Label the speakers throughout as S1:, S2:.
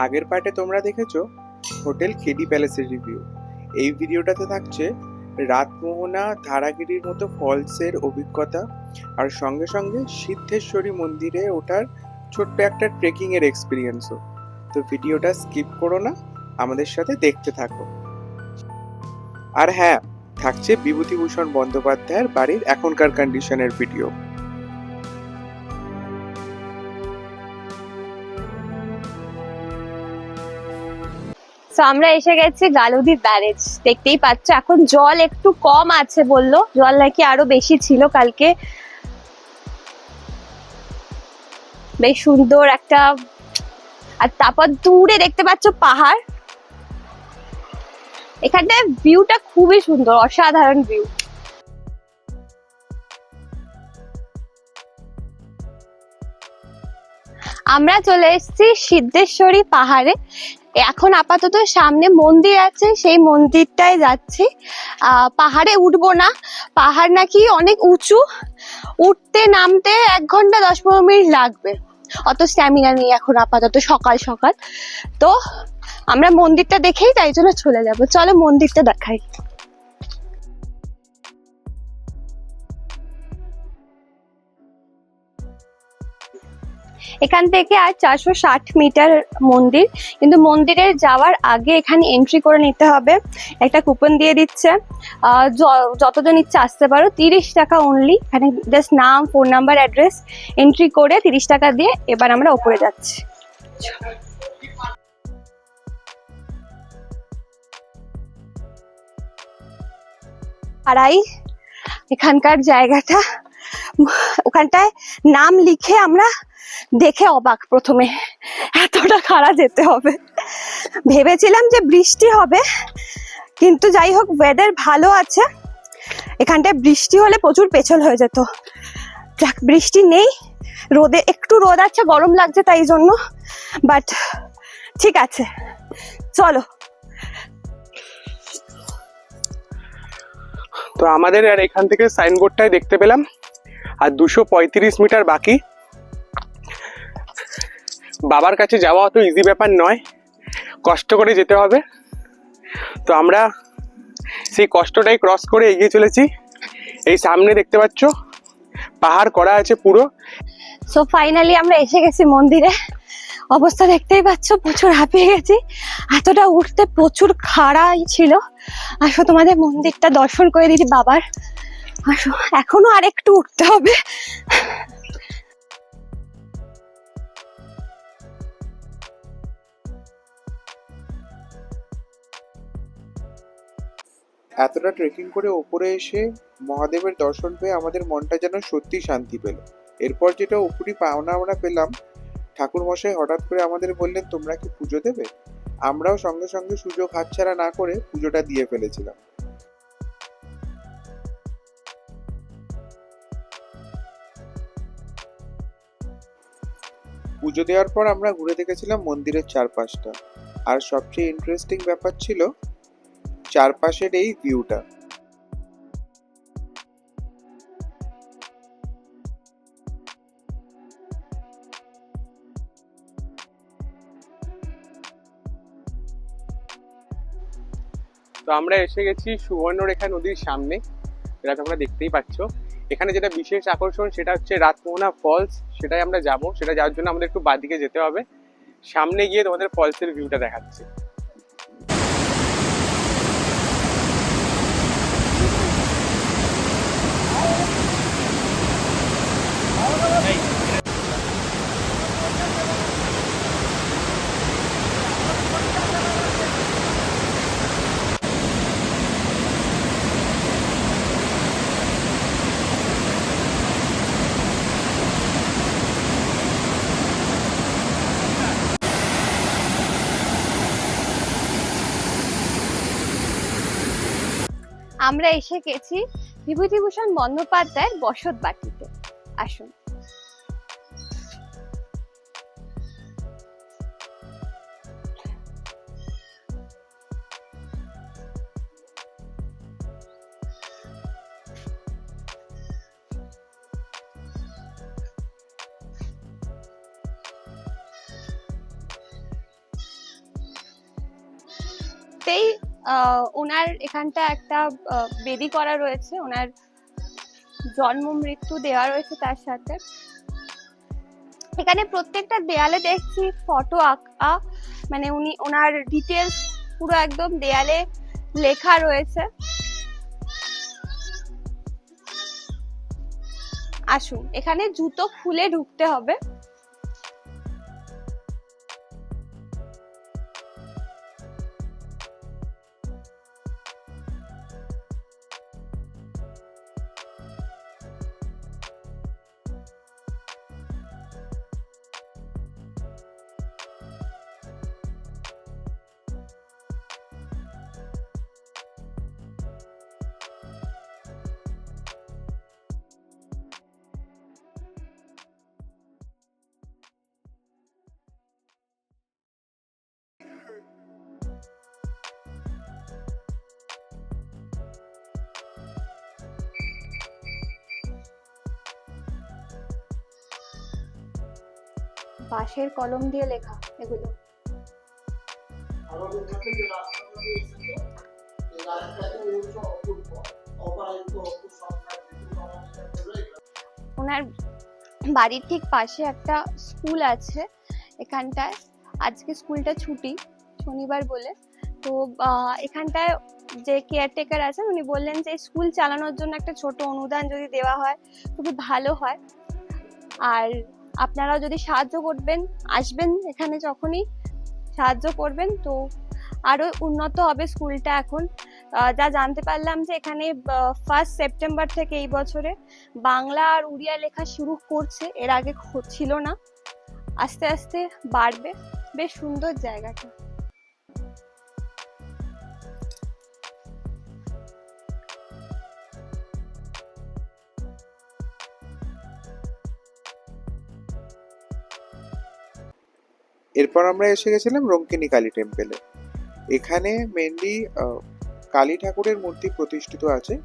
S1: আগের পার্টে তোমরা দেখেছো হোটেল কেডি প্যালেসের রিভিউ। এই ভিডিওটাতে থাকছে রাতমোহনা ধারাগিরির মতো ফলসের অভিজ্ঞতা, আর সঙ্গে সঙ্গে সিদ্ধেশ্বরী মন্দিরে ওঠার ছোট্ট একটা ট্রেকিং এর এক্সপিরিয়েন্সও। তো ভিডিওটা স্কিপ করো না, আমাদের সাথে দেখতে থাকো। আর হ্যাঁ, থাকছে বিভূতিভূষণ বন্দ্যোপাধ্যায়ের বাড়ির এখনকার কন্ডিশনের ভিডিও।
S2: তো আমরা এসে গেছি গালুদি ব্যারেজ। দেখতেই পাচ্ছ এখন জল একটু কম আছে, বললো জল নাকি আরো বেশি ছিল কালকে। বেশ সুন্দর একটা, আর তারপর দূরে দেখতে পাচ্ছ পাহাড়। এখানটায় ভিউটা খুবই সুন্দর, অসাধারণ ভিউ। আমরা চলে এসেছি সিদ্ধেশ্বরী পাহাড়ে। এখন আপাতত সামনে মন্দির আছে, সেই মন্দিরটায় যাচ্ছি। পাহাড়ে উঠবো না, পাহাড় নাকি অনেক উঁচু, উঠতে নামতে 1 ঘন্টা 10-15 মিনিট লাগবে। অত স্ট্যামিনা নেই এখন আপাতত, সকাল সকাল। তো আমরা মন্দিরটা দেখেই তাই জন্য চলে যাব। চলো মন্দিরটা দেখাই। এখান থেকে আর 460 মিটার মন্দির, কিন্তু মন্দিরের যাওয়ার আগে এখানে এন্ট্রি করে নিতে হবে। একটা কুপন দিয়ে দিচ্ছে, যতজন ইচ্ছে আসতে পারো, 30 টাকা অনলি। এখানে জাস্ট নাম, ফোন নাম্বার, অ্যাড্রেস এন্ট্রি করে 30 টাকা দিয়ে এবার আমরা উপরে যাচ্ছি। আড়াই এখানকার জায়গাটা, ওখানটায় নাম লিখে আমরা দেখে অবাক প্রথমে, এতটা খাড়া যেতে হবে। ভেবেছিলাম যে বৃষ্টি হবে, কিন্তু যাই হোক ওয়েদার ভালো আছে। এখানটায় বৃষ্টি হলে প্রচুর পেছল হয়ে যেত। বৃষ্টি নেই, রোদে একটু রোদ আছে, গরম লাগছে তাই জন্য, বাট ঠিক আছে। চলো।
S1: তো আমাদের আর এখান থেকে সাইনবোর্ডটাই দেখতে পেলাম, আর 235 মিটার বাকি। বাবার কাছে যাওয়া অত ইজি ব্যাপার নয়, কষ্ট করে যেতে হবে। তো আমরা সেই কষ্টটাই ক্রস করে এগিয়ে চলেছি। এই সামনে দেখতে পাচ্ছ পাহাড় করা আছে পুরো।
S2: সো ফাইনালি আমরা এসে গেছি মন্দিরে। অবস্থা দেখতেই পাচ্ছ, প্রচুর হাঁপিয়ে গেছি। এতটা উঠতে প্রচুর খাড়াই ছিল। আসো তোমাদের মন্দিরটা দর্শন করে দিদি বাবার। আসো, এখনো আর একটু উঠতে হবে।
S1: এতটা ট্রেকিং করে ওপরে এসে মহাদেবের দর্শন পেয়ে আমাদের মনটা যেন সত্যি শান্তি পেল। এরপর যেটা উপরি পাওনা আমরা পেলাম, ঠাকুর মশাই হঠাৎ করে আমাদের বললেন, তোমরা কি পুজো দেবে? আমরাও সঙ্গে সঙ্গে সুযোগ হাতছাড়া না করে পুজোটা দিয়ে ফেলেছিলাম। পুজো দেওয়ার পর আমরা ঘুরে দেখেছিলাম মন্দিরের চারপাশটা, আর সবচেয়ে ইন্টারেস্টিং ব্যাপার ছিল চারপাশের এই ভিউটা। তো আমরা এসে গেছি সুবর্ণরেখা নদীর সামনে, যেটা তোমরা দেখতেই পাচ্ছ। এখানে যেটা বিশেষ আকর্ষণ সেটা হচ্ছে রাতমোহনা ফলস। সেটাই আমরা যাব, সেটা যাওয়ার জন্য আমাদের একটু বাদিকে যেতে হবে। সামনে গিয়ে তোমাদের ফলসের ভিউটা দেখাচ্ছি।
S2: আমরা এসে গেছি বিভূতিভূষণ বন্দ্যোপাধ্যায়ের বসত বাটিতে। আসুন। ঢুকতেই ওনার এখানটা একটা বেদি করা রয়েছে, ওনার জন্ম মৃত্যু দেওয়া রয়েছে তার সাথে। এখানে প্রত্যেকটা দেয়ালে দেখছি ফটো আঁকা, মানে উনি ওনার ডিটেলস পুরো একদম দেয়ালে লেখা রয়েছে। আসুন, এখানে জুতো খুলে ঢুকতে হবে। বাঁশের কলম দিয়ে লেখা এগুলো।
S3: আমাদের কাছে যে রাস্তাটা এসেছে এই রাস্তাটা হচ্ছে অপূর্ব অপরাজিত অপসংখ্যার
S2: ওনার বাড়ির ঠিক পাশে একটা স্কুল আছে এখানটায়। আজকে স্কুলটা ছুটি, শনিবার বলে। তো এখানটায় যে কেয়ারটেকার আছেন উনি বললেন যে স্কুল চালানোর জন্য একটা ছোট অনুদান যদি দেওয়া হয় খুবই ভালো হয়। আর আপনারাও যদি সাহায্য করবেন, আসবেন এখানে যখনই সাহায্য করবেন, তো আরো উন্নত হবে স্কুলটা। এখন যা জানতে পারলাম যে এখানে 1 সেপ্টেম্বর থেকে এই বছরে বাংলা আর উড়িয়া লেখা শুরু করছে, এর আগে ছিল না, আস্তে আস্তে বাড়বে। বেশ সুন্দর জায়গাটা।
S1: এরপর আমরা এসে গেছিলাম রঙ্কিনী কালী টেম্পেলে। এখানে মেনলি কালী ঠাকুরের মূর্তি প্রতিষ্ঠিত আছে,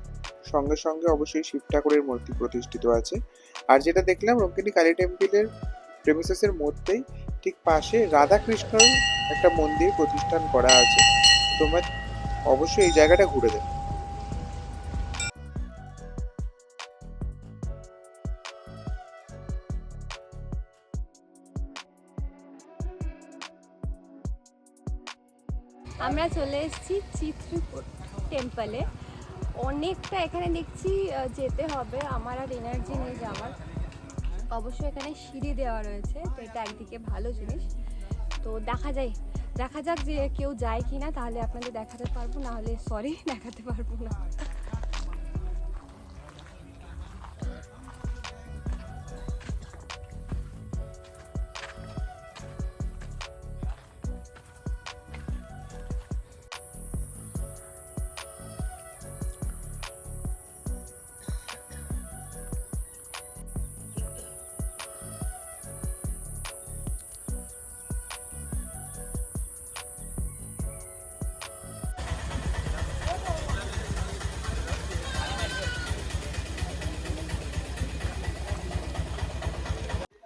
S1: সঙ্গে সঙ্গে অবশ্যই শিব ঠাকুরের মূর্তি প্রতিষ্ঠিত আছে। আর যেটা দেখলাম রঙ্কিনী কালী টেম্পলের প্রেমিসেসের মধ্যেই ঠিক পাশে রাধাকৃষ্ণর একটা মন্দির প্রতিষ্ঠান করা আছে। তোমরা অবশ্যই এই জায়গাটা ঘুরে দেবে।
S2: আমরা চলে এসেছি চিত্রকূট টেম্পলে। অনেকটা এখানে দেখছি যেতে হবে, আমার আর এনার্জি নেই যাওয়ার। অবশ্যই এখানে সিঁড়ি দেওয়া রয়েছে, তো এটা একদিকে ভালো জিনিস। তো দেখা যাক যে কেউ যায় কিনা, তাহলে আপনাদের দেখাতে পারবো, না হলে সরি দেখাতে পারবো না।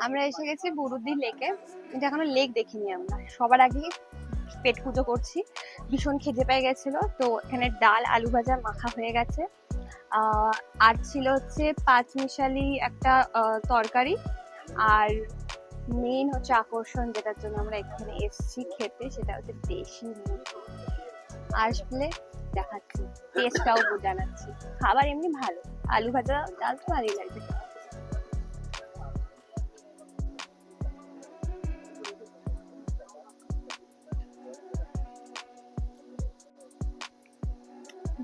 S2: আমরা এসে গেছি বুরুদি লেকে, কিন্তু এখনো লেক দেখিনি আমরা। সবার আগে পেট পুজো করছি, ভীষণ খিদে পেয়ে গেছিল। তো এখানে ডাল আলু ভাজা মাখা হয়ে গেছে, আর ছিল হচ্ছে পাঁচমিশালি একটা তরকারি, আর মেইন হচ্ছে আকর্ষণ যেটার জন্য আমরা এখানে এসেছি খেতে, সেটা হচ্ছে দেশি মুরগি। আসলে দেখাচ্ছি, টেস্টটাও জানাচ্ছি। খাবার এমনি ভালো, আলু ভাজা ডাল তো ভালোই লাগছে।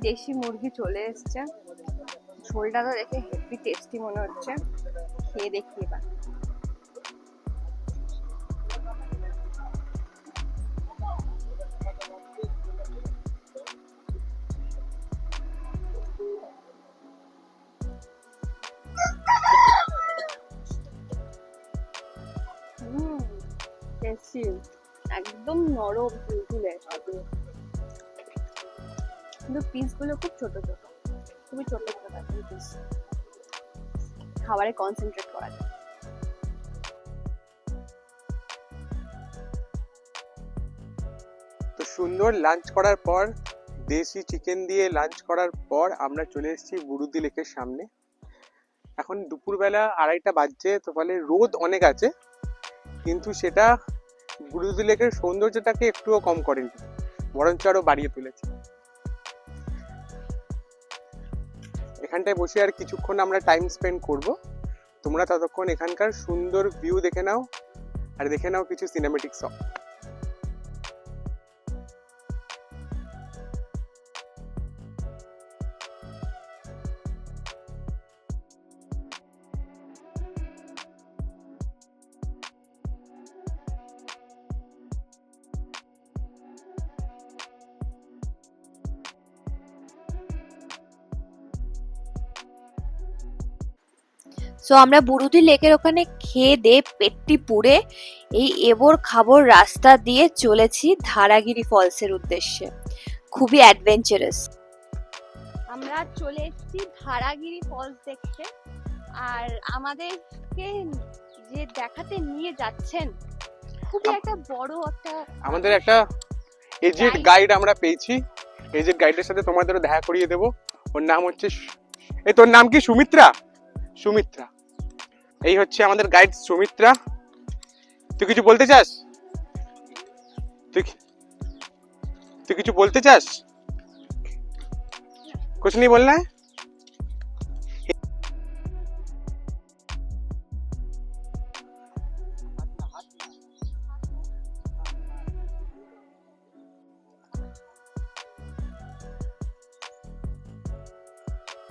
S2: দেশি মুরগি চলে এসছে, ঝোলটা তো দেখে হেভি টেস্টি মনে হচ্ছে, খেয়ে দেখি এবার। টেস্টি, একদম নরম তুলতুলে, কিন্তু পিস গুলো খুব ছোট ছোট, খুবই ছোট ছোট পিস, খাবারে কনসেন্ট্রেট করা যায়।
S1: তো সুন্দর লাঞ্চ করার পর, দেশি চিকেন দিয়ে লাঞ্চ করার পর আমরা চলে এসেছি বুরুদি লেকের সামনে। এখন দুপুরবেলা 2:30 বাজছে, তো ফলে রোদ অনেক আছে, কিন্তু সেটা বুরুদি লেকের সৌন্দর্যটাকে একটুও কম করেনি, বরঞ্চ আরো বাড়িয়ে তুলেছে। এখানটায় বসে আর কিছুক্ষণ আমরা টাইম স্পেন্ড করব। তোমরা ততক্ষণ এখানকার সুন্দর ভিউ দেখে নাও আর দেখে নাও কিছু সিনেমেটিক সং।
S2: সো আমরা বুরুদি লেকের ওখানে খেয়ে দিয়ে পেটটি পুড়ে এই এবর খাবর রাস্তা দিয়ে চলেছি ধারাগিরি ফলসের উদ্দেশ্যে। খুবই অ্যাডভেঞ্চারাস। আমরা চলে এসেছি ধারাগিরি ফলস দেখতে, আর আমাদেরকে যে দেখাতে নিয়ে যাচ্ছেন খুবই একটা বড় একটা,
S1: আমাদের একটা এজেড গাইড আমরা পেয়েছি। এজেড গাইডের সাথে তোমাদেরও দেখা করিয়ে দেবো। ওর নাম হচ্ছে তোর নাম কি? সুমিত্রা। সুমিত্রা, এই হচ্ছে আমাদের গাইড সুমিত্রা। তুই কিছু বলতে চাস? তুই কিছু বলতে চাস? कुछ नहीं बोलना है?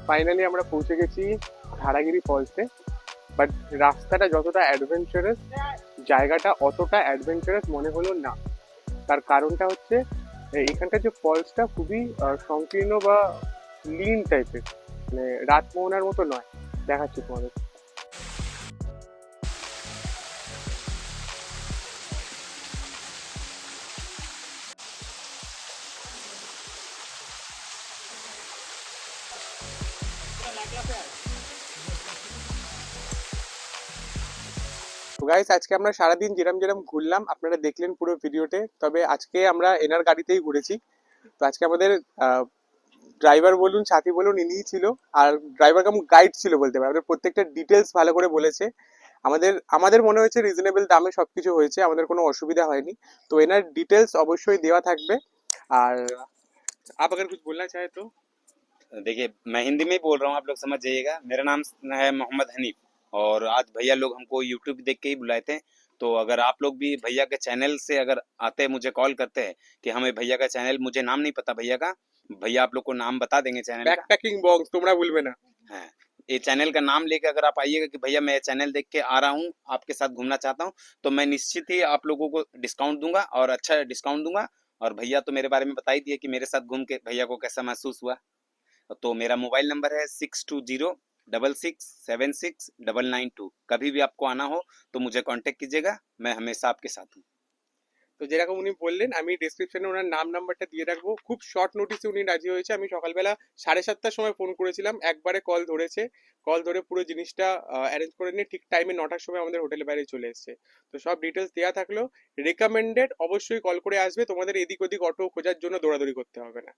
S1: ফাইনালি আমরা পৌঁছে গেছি ধারাগিরি ফলসে। বাট রাস্তাটা যতটা অ্যাডভেঞ্চারাস, জায়গাটা অতটা অ্যাডভেঞ্চারাস মনে হলো না। তার কারণটা হচ্ছে এখানকার যে ফলসটা খুবই সংকীর্ণ বা লিন টাইপের, মানে রাতমোহনার মতো নয়। দেখাচ্ছি তোমাদের। তো গাইস, আজকে আমরা সারাদিন যেরম ঘুরলাম আপনারা দেখলেন পুরো ভিডিওতে। তবে আজকে আমরা এনার গাড়িতেই ঘুরেছি। তো আজকে আমাদের ড্রাইভার বলুন, সাথী বলুন, ইনিই ছিল। আর ড্রাইভার কাম গাইড ছিল বলতে পারে। আমাদের প্রত্যেকটা ডিটেলস ভালো করে বলেছে। আমাদের মনে হয়েছে রিজনেবল দামে সবকিছু হয়েছে, আমাদের কোনো অসুবিধা হয়নি। তো এনার ডিটেলস অবশ্যই দেওয়া থাকবে। আর आप अगर कुछ बोलना चाहे तो?
S4: देखिए, मैं हिंदी में ही बोल रहा हूँ, आप लोग समझ जाइएगा। मेरा नाम है मोहम्मद हनीफ, और आज भैया लोग हमको यूट्यूब देख के ही बुलाए थे। तो अगर आप लोग भी भैया के चैनल से अगर आते मुझे कॉल करते हैं कि हमें भैया का चैनल, मुझे नाम नहीं पता भैया का, भैया आप लोग को नाम बता देंगे चैनल का।
S1: बैकपैकिंग बॉक्स তোমরা বলবে না।
S4: हाँ, ये चैनल का नाम लेके अगर आप आइएगा कि भैया मैं चैनल देख के आ रहा हूँ, आपके साथ घूमना चाहता हूँ, तो मैं निश्चित ही आप लोगों को डिस्काउंट दूंगा, और अच्छा डिस्काउंट दूंगा। और भैया तो मेरे बारे में बता ही दिए कि मेरे साथ घूम के भैया को कैसा महसूस हुआ। तो मेरा मोबाइल नंबर है 6206676992। कभी भी आपको आना हो तो मुझे कांटेक्ट कीजिएगा, मैं हमेशा आपके साथ हूँ।
S1: তো যেরকম উনি বললেন, আমি ডেসক্রিপশনে ওনার নাম্বারটা দিয়ে রাখবো। খুব শর্ট নোটিসে উনি রাজি হয়েছে। আমি সকালবেলা 7:30টার সময় ফোন করেছিলাম, একবারে কল ধরেছে। কল ধরে পুরো জিনিসটা অ্যারেঞ্জ করে নিয়ে ঠিক টাইমে 9টার সময় আমাদের হোটেলের বাইরে চলে এসেছে। তো সব ডিটেলস দেওয়া থাকলো। রেকমেন্ডেড, অবশ্যই কল করে আসবে। তোমাদের এদিক ওদিক অটো খোঁজার জন্য দৌড়াদৌড়ি করতে হবে না।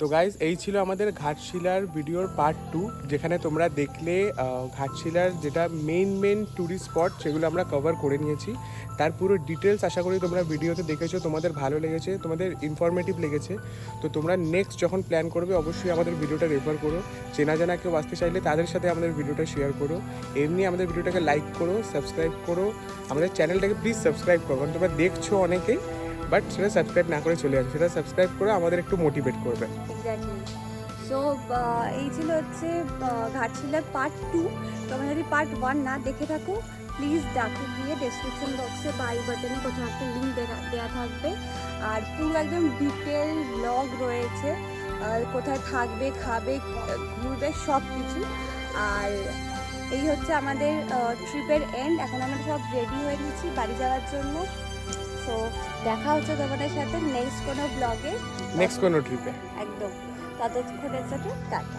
S1: তো গাইজ, এই ছিল আমাদের ঘাটশিলার ভিডিওর পার্ট 2, যেখানে তোমরা দেখলে ঘাটশিলার যেটা মেন ট্যুরিস্ট স্পট সেগুলো আমরা কভার করে নিয়েছি। তার পুরো ডিটেলস আশা করি তোমরা ভিডিওতে দেখেছো, তোমাদের ভালো লেগেছে, তোমাদের ইনফরমেটিভ লেগেছে। তো তোমরা নেক্সট যখন প্ল্যান করবে অবশ্যই আমাদের ভিডিওটা রেফার করো। চেনা জানা কেউ আসতে চাইলে তাদের সাথে আমাদের ভিডিওটা শেয়ার করো। এমনি আমাদের ভিডিওটাকে লাইক করো, সাবস্ক্রাইব করো। আমাদের চ্যানেলটাকে প্লিজ সাবস্ক্রাইব করো, কারণ তোমরা দেখছো অনেকেই, বাট সেটা সাবস্ক্রাইব না করে চলে আসবে। সেটা সাবস্ক্রাইব করে আমাদের একটু মোটিভেট করবে।
S2: এক্স্যাক্টলি। সো এই ছিল হচ্ছে ঘাটশিলার পার্ট 2। তোমরা যদি পার্ট 1 না দেখে থাকো, প্লিজ দেখো, গিয়ে ডেসক্রিপশন বক্সে বা আই বাটনে কোথাও একটা লিঙ্ক দেওয়া থাকবে। আর পুরো একদম ডিটেল ব্লগ রয়েছে, কোথায় থাকবে, খাবে, ঘুরবে, সব কিছু। আর এই হচ্ছে আমাদের ট্রিপের এন্ড। এখন আমরা সব রেডি হয়ে নিচ্ছি বাড়ি যাওয়ার জন্য। সো দেখা হচ্ছে তোমাদের সাথে নেক্সট কোনো ব্লগে,
S1: নেক্সট কোনো ট্রিপে।
S2: একদম। ততক্ষণের সাথে টাটা।